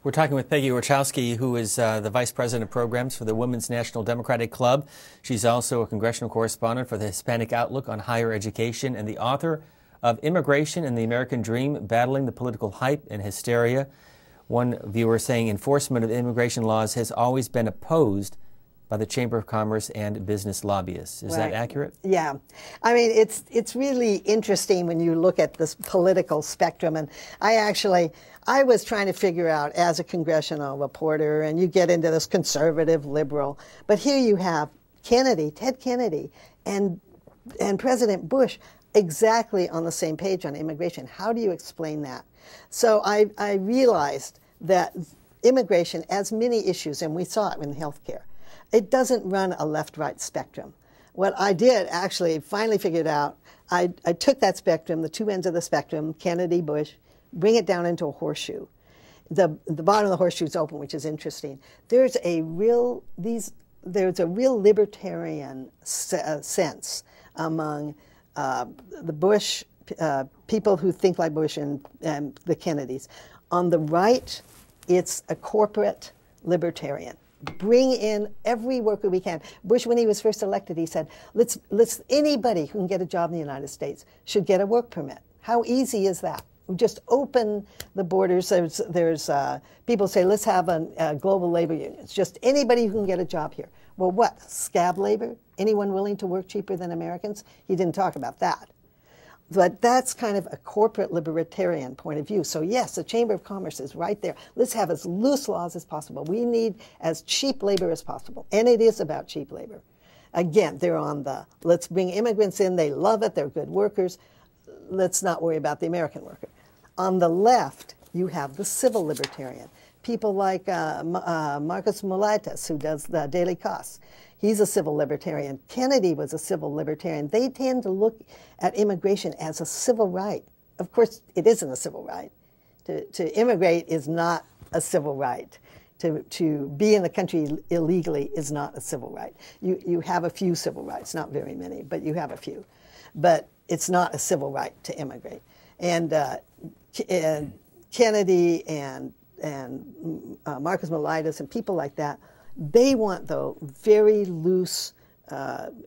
We're talking with Peggy Orchowski, who is the Vice President of Programs for the Women's National Democratic Club. She's also a congressional correspondent for the Hispanic Outlook on Higher Education and the author of Immigration and the American Dream, Battling the Political Hype and Hysteria. One viewer saying enforcement of immigration laws has always been opposed by the Chamber of Commerce and business lobbyists. Is that accurate? Yeah. I mean, it's really interesting when you look at this political spectrum. And I was trying to figure out as a congressional reporter, and you get into this conservative, liberal, but here you have Ted Kennedy, and President Bush exactly on the same page on immigration. How do you explain that? So I realized that immigration, as many issues, and we saw it in healthcare, it doesn't run a left-right spectrum. What I did actually finally figured out, I took that spectrum, the two ends of the spectrum, Kennedy, Bush, bring it down into a horseshoe. The bottom of the horseshoe is open, which is interesting. There's a real libertarian sense among the Bush people who think like Bush and the Kennedys. On the right, it's a corporate libertarian. Bring in every worker we can. Bush, when he was first elected, he said, let's anybody who can get a job in the United States should get a work permit. How easy is that? Just open the borders. There's people say, let's have a global labor unions. Just anybody who can get a job here. Well, what? Scab labor? Anyone willing to work cheaper than Americans? He didn't talk about that. But that's kind of a corporate libertarian point of view. So yes, the Chamber of Commerce is right there. Let's have as loose laws as possible. We need as cheap labor as possible. And it is about cheap labor. Again, they're on the, let's bring immigrants in. They love it. They're good workers. Let's not worry about the American worker. On the left, you have the civil libertarian. People like Marcus Mulaitis, who does the Daily Kos. He's a civil libertarian. Kennedy was a civil libertarian. They tend to look at immigration as a civil right. Of course, it isn't a civil right. To immigrate is not a civil right. To be in the country illegally is not a civil right. You have a few civil rights, not very many, but you have a few. But it's not a civil right to immigrate. And Kennedy and Marcus Mulaitis and people like that, they want, though, very loose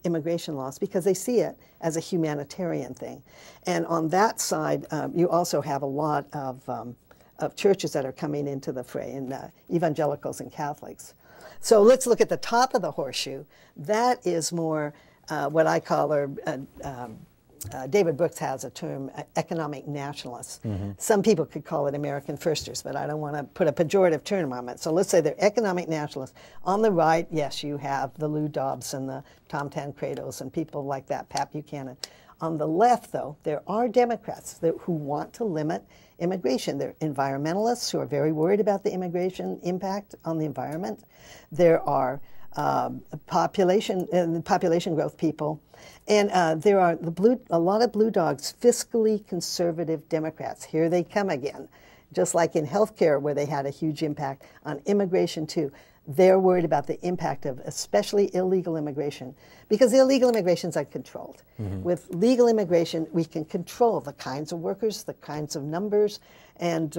immigration laws because they see it as a humanitarian thing. And on that side, you also have a lot of churches that are coming into the fray, and evangelicals and Catholics. So let's look at the top of the horseshoe. That is more what I call, David Brooks has a term, economic nationalists. Mm-hmm. Some people could call it American firsters, but I don't want to put a pejorative term on it. So let's say they're economic nationalists. On the right, yes, you have the Lou Dobbs and the Tom Tancredos and people like that, Pat Buchanan. On the left, though, there are Democrats who want to limit immigration. There are environmentalists who are very worried about the immigration impact on the environment. There are population growth people, and there are a lot of blue dogs, fiscally conservative Democrats. Here they come again, just like in healthcare where they had a huge impact on immigration too. They're worried about the impact of especially illegal immigration because illegal immigration is uncontrolled. Mm-hmm. With legal immigration, we can control the kinds of workers, the kinds of numbers, and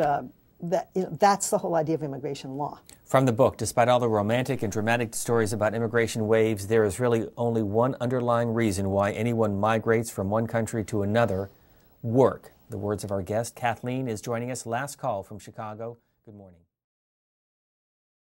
that's the whole idea of immigration law. From the book, despite all the romantic and dramatic stories about immigration waves, there is really only one underlying reason why anyone migrates from one country to another: work. The words of our guest, Kathleen, is joining us. Last call from Chicago. Good morning.